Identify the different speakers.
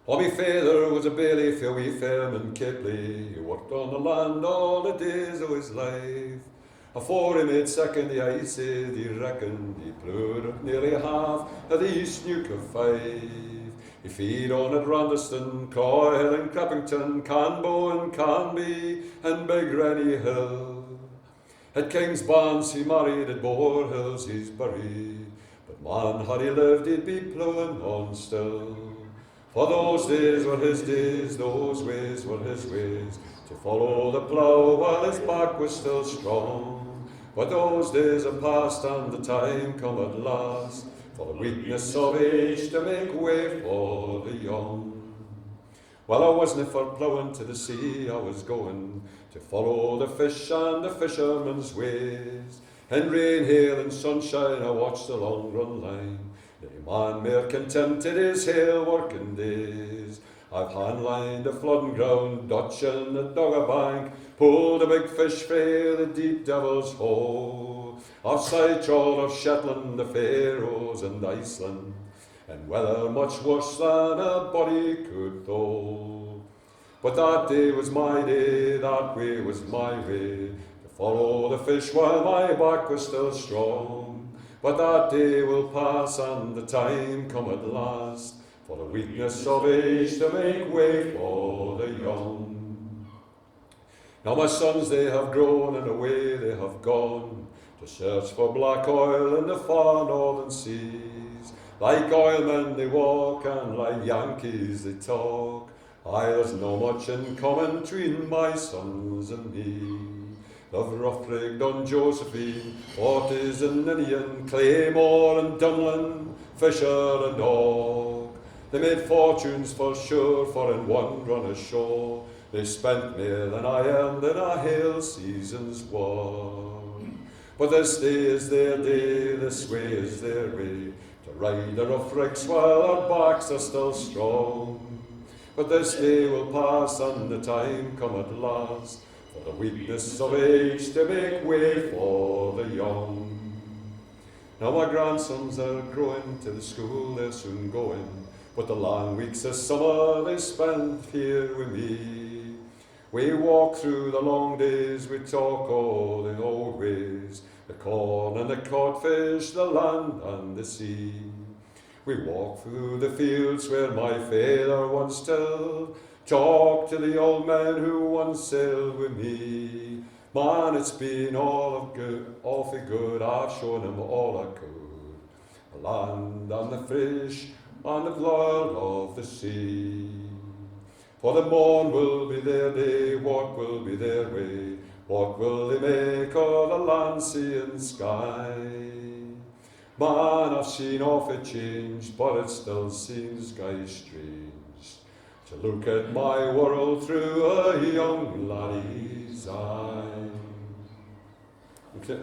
Speaker 1: Oh, my father was a bailiff, a wee fairman Kipley. He worked on the land all the days of his life. Afore he made second, I said he reckoned he ploughed nearly half of the East Neuk of Fife. He feed on at Randeston, Coyle and Creppington, Canbo and Canby and Big Rennie Hill. At King's Barns he married, at Boar Hills he's buried. But man, had he lived, he'd be ploughing on still. For those days were his days, those ways were his ways, to follow the plough while his back was still strong. But those days are past and the time come at last, for the weakness of age to make way for the young. Well, I wasn't for ploughing to the sea, I was going to follow the fish and the fisherman's ways. In rain, hail and sunshine I watched the long run line. No man mair contented his hale working days. I've hand-lined the flooding ground, dutching the Dogger bank, pulled a big fish frae the deep devil's hole. I've sight-trawled of Shetland, the Faroes and Iceland, and weather much worse than a body could thole. But that day was my day, that way was my way, to follow the fish while my back was still strong. But that day will pass and the time come at last, for the weakness of age to make way for the young. Now my sons they have grown and away they have gone, to search for black oil in the far northern seas. Like oilmen they walk and like Yankees they talk. Aye, there's no much in common between my sons and me. Of Roughrig, Don Josephine, Ortiz and Ninian, Claymore and Dunlin, Fisher and Og. They made fortunes for sure, for in one run ashore they spent more than I earned in a hale season's war. But this day is their day, this way is their way, to ride the rough rigs while our backs are still strong. But this day will pass and the time come at last, for the weakness of age to make way for the young. Now my grandsons are growing, to the school they're soon going, but the long weeks of summer they spend here with me. We walk through the long days, we talk all the old ways, the corn and the codfish, the land and the sea. We walk through the fields where my father once tilled, talk to the old men who once sailed with me. Man, it's been awfully good, I've shown them all I could, the land and the fish and the blood of the sea. For the morn will be their day, what will be their way, what will they make of the land, sea and sky? Man, I've seen awful change, but it still seems guy strange to look at my world through a young laddie's eye. Okay.